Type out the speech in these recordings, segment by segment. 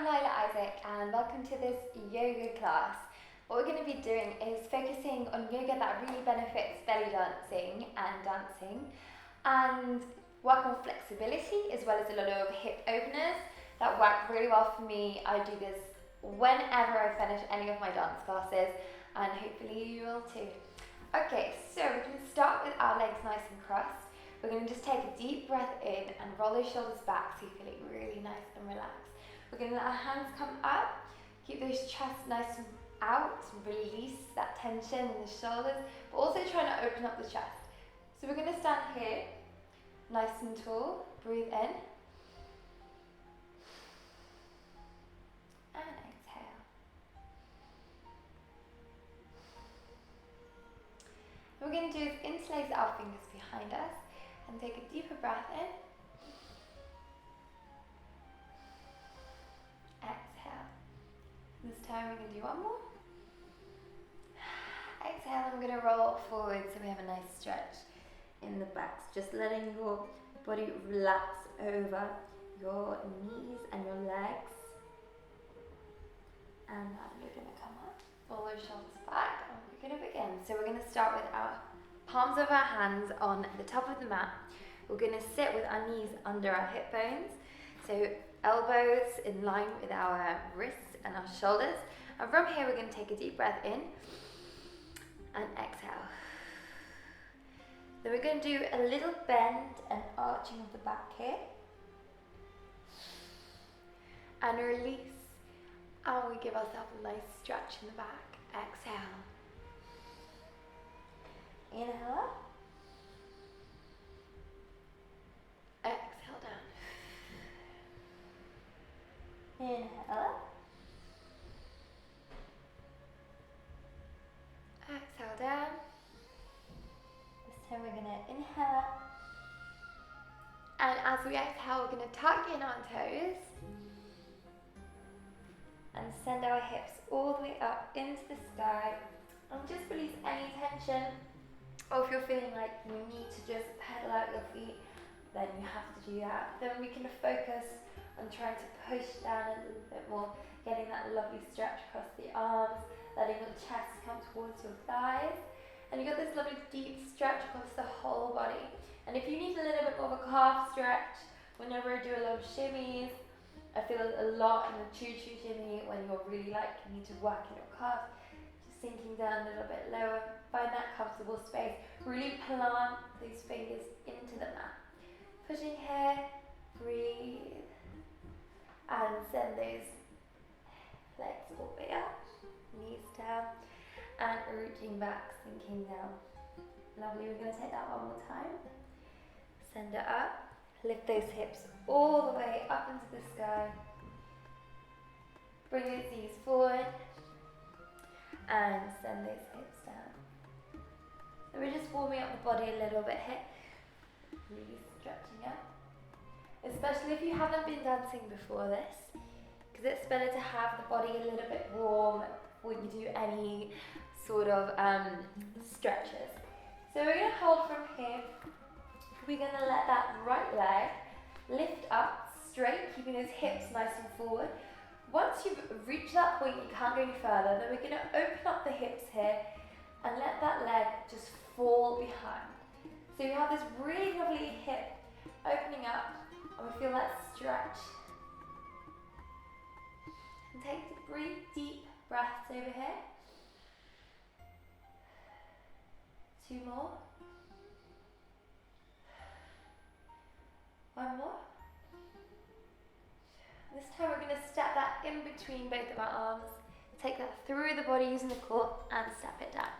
I'm Leilah and welcome to this yoga class. What we're going to be doing is focusing on yoga that really benefits belly dancing and work on flexibility as well as a lot of hip openers that work really well for me. I do this whenever I finish any of my dance classes and hopefully you will too. Okay, so we're going to start with our legs nice and crossed. We're going to just take a deep breath in and roll those shoulders back so you're feeling really nice and relaxed. We're going to let our hands come up, keep those chests nice and out, release that tension in the shoulders, but also trying to open up the chest. So we're going to stand here, nice and tall, breathe in, and exhale. What we're going to do is interlace our fingers behind us and take a deeper breath in. Exhale. This time we're going to do one more. Exhale, and we're going to roll forward so we have a nice stretch in the backs. Just letting your body relax over your knees and your legs. And now we're going to come up, pull those shoulders back, and we're going to begin. So we're going to start with our palms of our hands on the top of the mat. We're going to sit with our knees under our hip bones. So elbows in line with our wrists and our shoulders. And from here we're going to take a deep breath in and exhale. Then we're going to do a little bend and arching of the back here. And release. And we give ourselves a nice stretch in the back. Exhale. Inhale up. Exhale down. Inhale up. Exhale down. This time we're going to inhale up. And as we exhale, we're going to tuck in our toes and send our hips all the way up into the sky. And just release any tension. Or if you're feeling like you need to just pedal out your feet, then you have to do that. Then we can focus on trying to push down a little bit more, getting that lovely stretch across the arms, letting your chest come towards your thighs. And you've got this lovely deep stretch across the whole body. And if you need a little bit more of a calf stretch, whenever I do a lot of shimmies, I feel a lot in the choo-choo shimmy when you're really you need to work in your calf. Sinking down a little bit lower, find that comfortable space, really plant those fingers into the mat. Pushing here, breathe, and send those legs all the way up, knees down, and reaching back, sinking down. Lovely, we're going to take that one more time. Send it up, lift those hips all the way up into the sky. Bring those knees forward. And send those hips down. So we're just warming up the body a little bit here. Really stretching out. Especially if you haven't been dancing before this, because it's better to have the body a little bit warm when you do any sort of stretches. So we're going to hold from here. We're going to let that right leg lift up straight, keeping those hips nice and forward. Once you've reached that point, you can't go any further, then we're going to open up the hips here and let that leg just fall behind. So you have this really lovely hip opening up and we feel that stretch. And take 3 deep breaths over here. 2 more. 1 more. This time we're going to step that in between both of our arms, take that through the body using the core and step it down.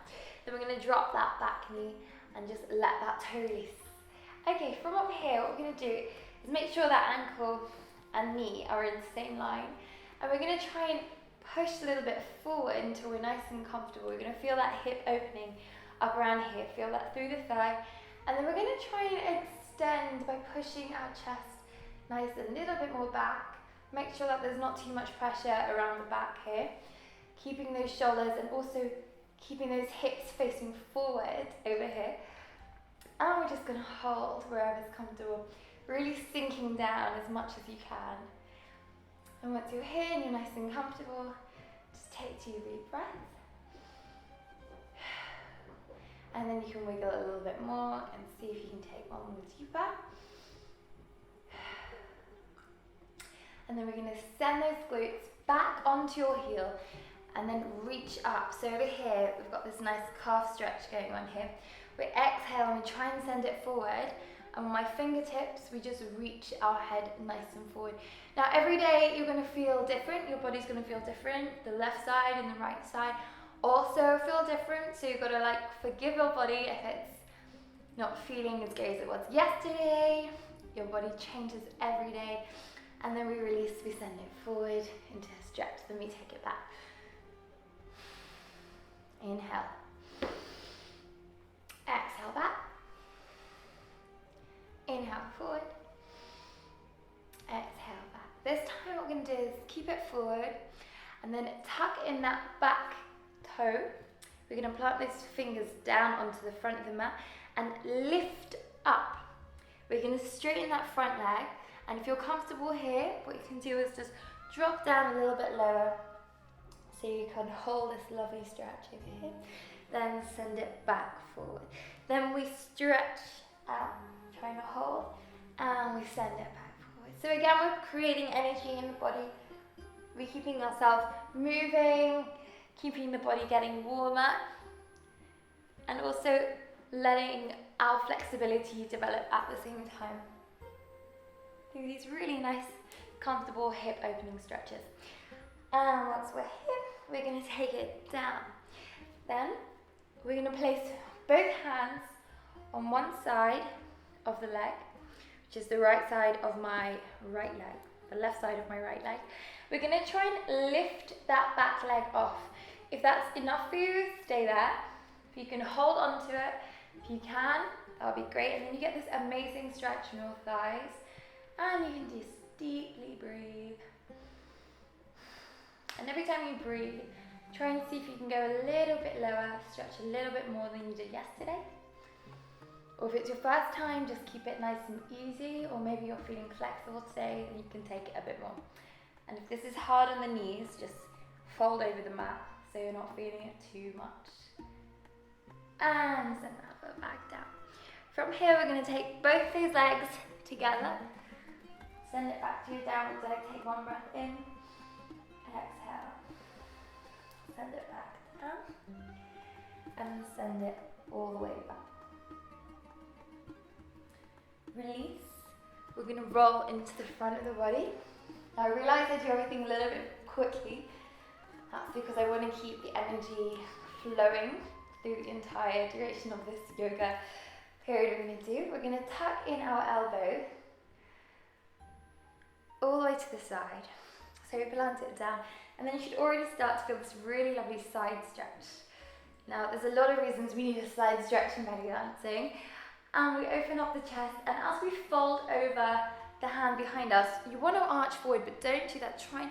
Then we're going to drop that back knee and just let that toe release. Okay, from up here what we're going to do is make sure that ankle and knee are in the same line, and we're going to try and push a little bit forward until we're nice and comfortable. We're going to feel that hip opening up around here, feel that through the thigh, and then we're going to try and extend by pushing our chest nice a little bit more back. Make sure that there's not too much pressure around the back here. Keeping those shoulders and also keeping those hips facing forward over here. And we're just going to hold wherever's comfortable. Really sinking down as much as you can. And once you're here and you're nice and comfortable, just take 2 deep breaths. And then you can wiggle a little bit more and see if you can take one more deeper. And then we're going to send those glutes back onto your heel and then reach up. So over here, we've got this nice calf stretch going on here. We exhale and we try and send it forward. And with my fingertips, we just reach our head nice and forward. Now every day you're going to feel different. Your body's going to feel different. The left side and the right side also feel different. So you've got to like forgive your body if it's not feeling as great as it was yesterday. Your body changes every day. And then we release, we send it forward into a stretch. Then we take it back. Inhale. Exhale back. Inhale forward. Exhale back. This time what we're going to do is keep it forward and then tuck in that back toe. We're going to plant those fingers down onto the front of the mat and lift up. We're going to straighten that front leg, and if you're comfortable here, what you can do is just drop down a little bit lower so you can hold this lovely stretch over here. Then send it back forward. Then we stretch out, trying to hold, and we send it back forward. So again, we're creating energy in the body. We're keeping ourselves moving, keeping the body getting warmer, and also letting our flexibility develop at the same time. Do these really nice, comfortable hip opening stretches. And once we're here, we're going to take it down. Then we're going to place both hands on one side of the leg, which is the right side of my right leg, the left side of my right leg. We're going to try and lift that back leg off. If that's enough for you, stay there. If you can hold on to it, if you can, that would be great. And then you get this amazing stretch in your thighs. And you can just deeply breathe. And every time you breathe, try and see if you can go a little bit lower, stretch a little bit more than you did yesterday. Or if it's your first time, just keep it nice and easy. Or maybe you're feeling flexible today, then you can take it a bit more. And if this is hard on the knees, just fold over the mat so you're not feeling it too much. And send that foot back down. From here, we're going to take both those legs together. Send it back to your downward dog. Take one breath in. Exhale. Send it back down. And send it all the way back. Release. We're going to roll into the front of the body. Now I realise I do everything a little bit quickly. That's because I want to keep the energy flowing through the entire duration of this yoga period we're going to do. We're going to tuck in our elbow all the way to the side. So we plant it down, and then you should already start to feel this really lovely side stretch. Now there's a lot of reasons we need a side stretch in belly dancing. And we open up the chest, and as we fold over the hand behind us, you want to arch forward, but don't do that. Try and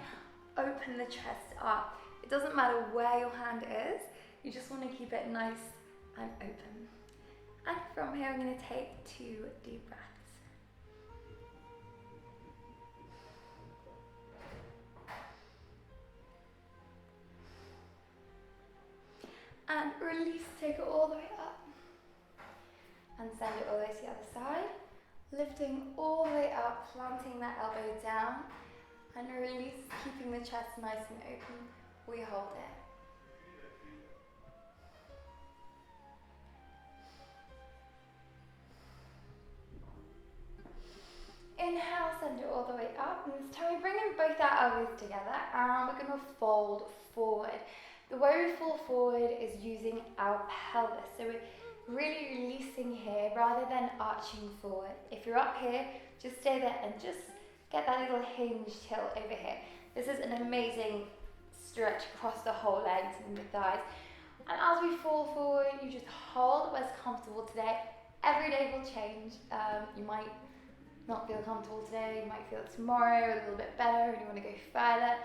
open the chest up. It doesn't matter where your hand is, you just want to keep it nice and open. And from here, I'm going to take 2 deep breaths. And release, take it all the way up. And send it all the way to the other side. Lifting all the way up, planting that elbow down. And release, keeping the chest nice and open. We hold it. Inhale, send it all the way up. And this time we're bringing both our elbows together and we're going to fold forward. The way we fall forward is using our pelvis. So we're really releasing here rather than arching forward. If you're up here, just stay there and just get that little hinge tilt over here. This is an amazing stretch across the whole legs and the thighs. And as we fall forward, you just hold what's comfortable today. Every day will change. You might not feel comfortable today, you might feel it tomorrow a little bit better and you want to go further.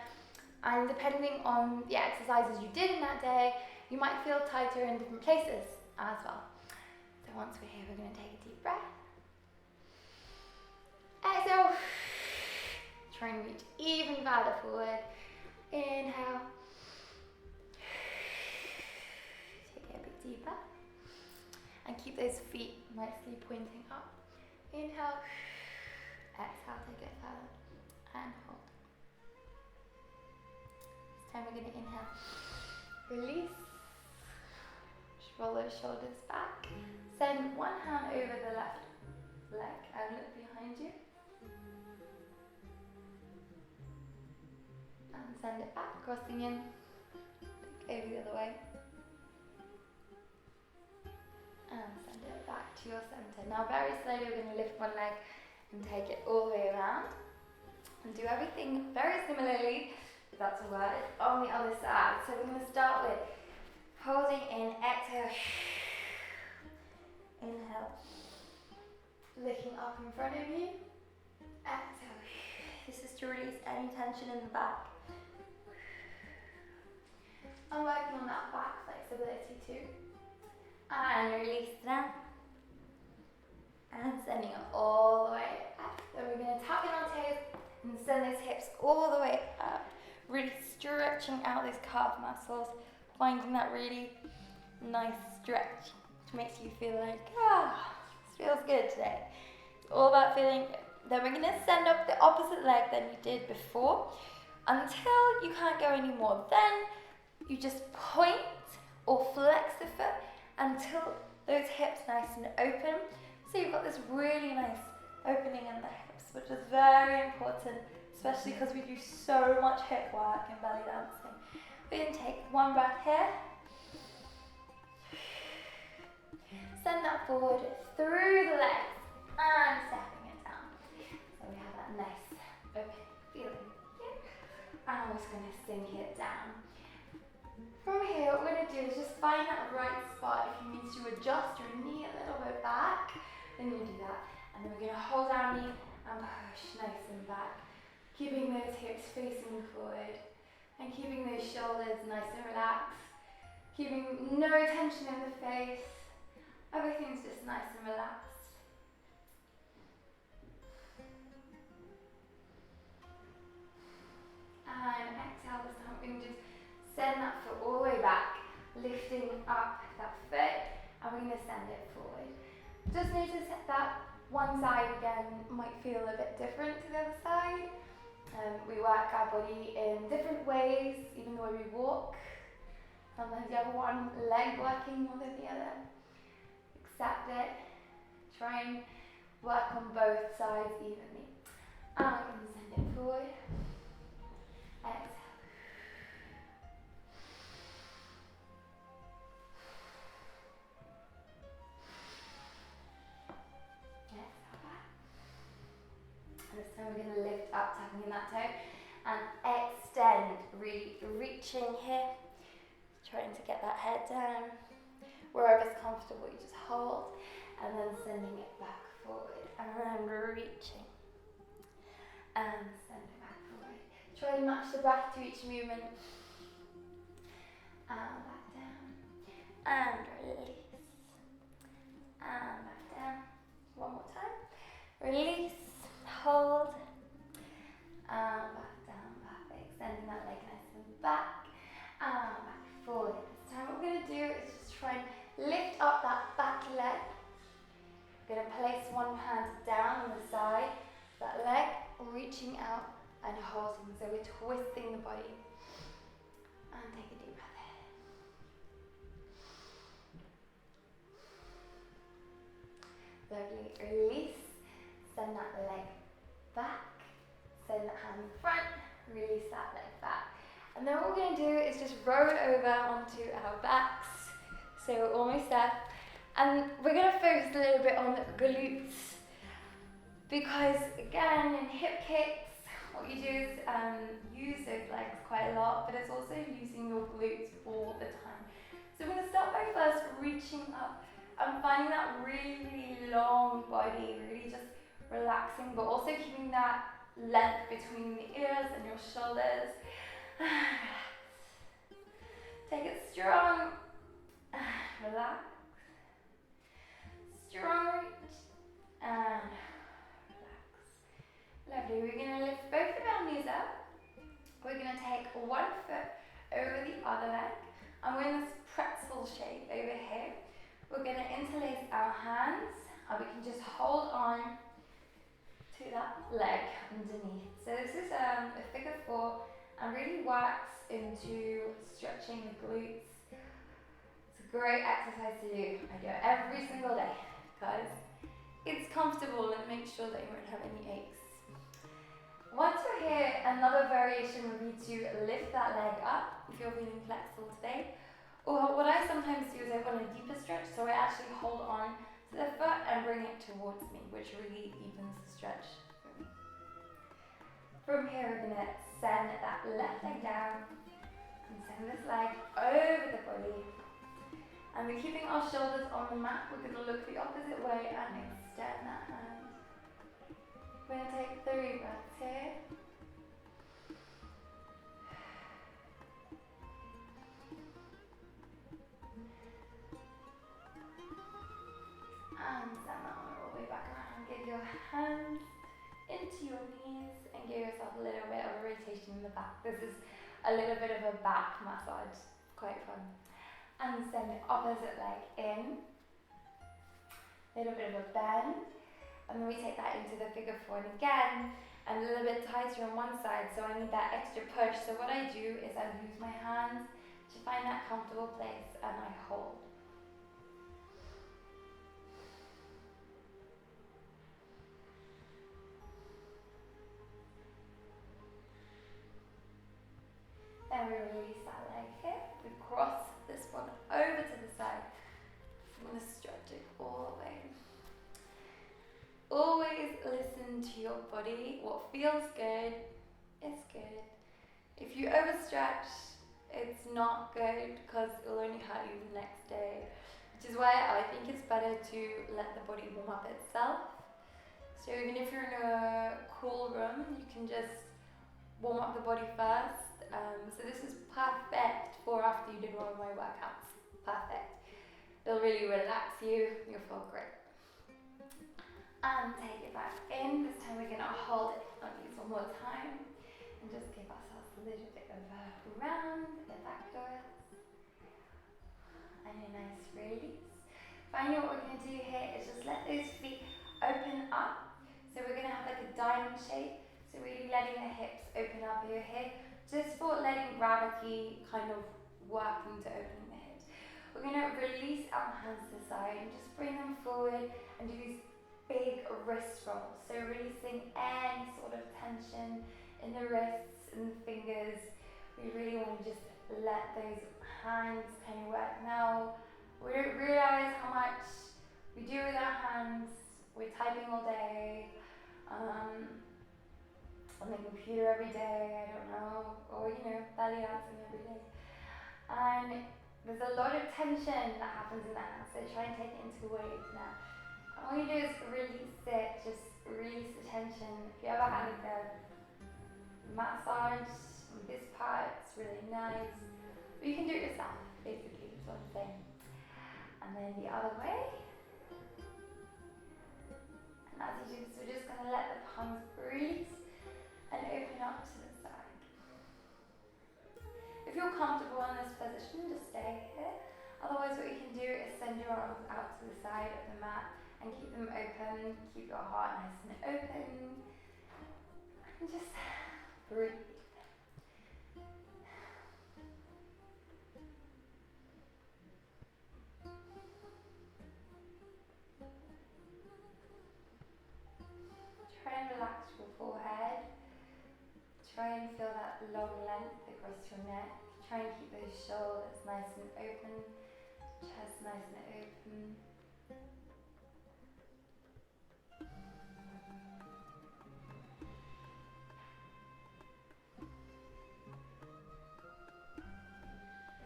And depending on the exercises you did in that day, you might feel tighter in different places as well. So once we're here, we're going to take a deep breath. Exhale. Try and reach even farther forward. Inhale. Take it a bit deeper. And keep those feet nicely pointing up. Inhale. Exhale, take it further. And hold. This time we're going to inhale. Release. Just roll those shoulders back. Send one hand over the left leg and look behind you. And send it back, crossing in. Look over the other way. And send it back to your center. Now very slowly we're going to lift one leg and take it all the way around. And do everything very similarly, if that's a word, on the other side. So we're going to start with holding in, exhale. Inhale. Looking up in front of you. Exhale. This is to release any tension in the back. I'm working on that back flexibility too. And release down. And sending it all the way up. Then we're going to tap in our toes and send those hips all the way up. Really stretching out those calf muscles. Finding that really nice stretch, which makes you feel like, this feels good today. It's all about feeling good. Then we're going to send up the opposite leg than you did before until you can't go anymore. Then you just point or flex the foot until those hips nice and open. So you've got this really nice opening in the hips, which is very important, especially because we do so much hip work in belly dancing. We're going to take one breath here. Send that forward through the legs and stepping it down. So we have that nice open feeling here. And we're just going to sink it down. From here, what we're going to do is just find that right spot. If you need to adjust your knee a little bit back, then you do that. And then we're going to hold our knee and push nice and back. Keeping those hips facing forward. And keeping those shoulders nice and relaxed. Keeping no tension in the face. Everything's just nice and relaxed. And exhale this time. We're going to just send that foot all the way back. Lifting up that foot. And we're going to send it forward. Just notice that one side again might feel a bit different to the other side. We work our body in different ways, even the way we walk. Sometimes you have one leg working more than the other. Accept it. Try and work on both sides evenly. And we can send it forward. Exhale. Exhale back. And this time we're going to lift up, tapping in that toe. And extend, really reaching here. Trying to get that head down. Wherever's comfortable, you just hold. And then sending it back forward. And remember, reaching. And send it back forward. Try and match the breath to each movement. And back down. And release. And back down. One more time. Release. Hold. And back down. Perfect. Sending that leg nice and back. And back forward. This time what we're going to do is just try and lift up that back leg. We're going to place one hand down on the side. That leg reaching out and holding. So we're twisting the body. And take a deep breath in. Lovely. Release. Send that leg back. Send that hand in front. Release that leg back. And then what we're going to do is just roll over onto our backs. So we're almost there. And we're going to focus a little bit on the glutes. Because again, in hip kicks, what you do is use those legs quite a lot, but it's also using your glutes all the time. So we're going to start by first reaching up and finding that really, really long body, really just relaxing, but also keeping that length between the ears and your shoulders. Take it strong. Relax. Strong reach. And relax. Lovely. We're going to lift both of our knees up. We're going to take one foot over the other leg, and we're in this pretzel shape over here. We're going to interlace our hands, and we can just hold on to that leg underneath. So this is a figure 4 and really works into stretching the glutes. It's a great exercise to do. I do it every single day because it's comfortable and makes sure that you won't have any aches. Once you're here, another variation would be to lift that leg up if you're feeling flexible today. Or what I sometimes do is I want a deeper stretch, so I actually hold on to the foot and bring it towards me, which really deepens the stretch for me. From here, we're going to send that left leg down and send this leg over the body. And we're keeping our shoulders on the mat. We're going to look the opposite way and extend that hand. We're going to take 3 breaths here. And send that one all the way back around. Get your hands into your knees and give yourself a little bit of a rotation in the back. This is a little bit of a back massage. Quite fun. And send the opposite leg in. A little bit of a bend. And then we take that into the figure 4 and again, and a little bit tighter on one side, so I need that extra push. So what I do is I use my hands to find that comfortable place and I hold. Then we release that leg here. We cross this one over to the side. I'm going to stretch it all the way. Always listen to your body. What feels good is good. If you overstretch, it's not good because it'll only hurt you the next day. Which is why I think it's better to let the body warm up itself. So even if you're in a cool room, you can just warm up the body first. So this is perfect for after you did one of my workouts. Perfect. It'll really relax you. You'll feel great. And take it back in. This time we're going to hold it on these one more time and just give ourselves a little bit of a round the back doors and a nice release. Finally, what we're going to do here is just let those feet open up. So we're going to have like a diamond shape. So really letting the hips open up over here, just for letting gravity kind of working to opening the hips. We're going to release our hands to the side and just bring them forward and do these big wrist rolls, so releasing any sort of tension in the wrists and the fingers. We really want to just let those hands kind of work. Now, we don't realize how much we do with our hands. We're typing all day, on the computer every day, I don't know, or belly dancing every day. And there's a lot of tension that happens in the hands, so try and take it into waves now. All you do is release it, just release the tension. If you ever had like a massage on this part, it's really nice. But you can do it yourself, basically, is what I'm saying. And then the other way. And as you do this, we're just going to let the palms release and open up to the side. If you're comfortable in this position, just stay here. Otherwise, what you can do is send your arms out to the side of the mat and keep them open, keep your heart nice and open, and just breathe. Try and relax your forehead, try and feel that long length across your neck, try and keep those shoulders nice and open, chest nice and open.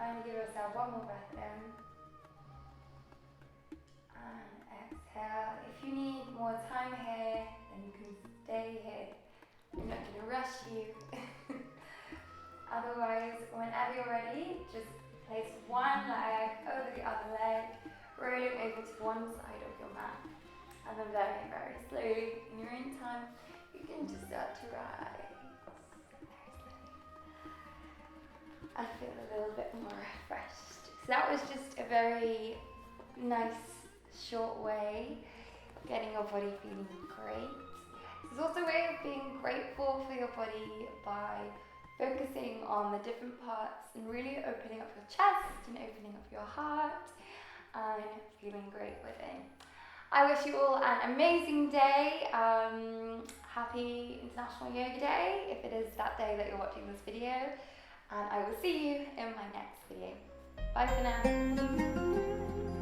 And give yourself one more breath in. And exhale. If you need more time here, then you can stay here. I'm not going to rush you. Otherwise, whenever you're ready, just place one leg over the other leg, rolling over to one side of your mat. And then very, very slowly, in your own time, you can just start to rise and feel a little bit more refreshed. So that was just a very nice short way of getting your body feeling great. There's also a way of being grateful for your body by focusing on the different parts and really opening up your chest and opening up your heart and feeling great within. I wish you all an amazing day. Happy International Yoga Day, if it is that day that you're watching this video. And I will see you in my next video. Bye for now.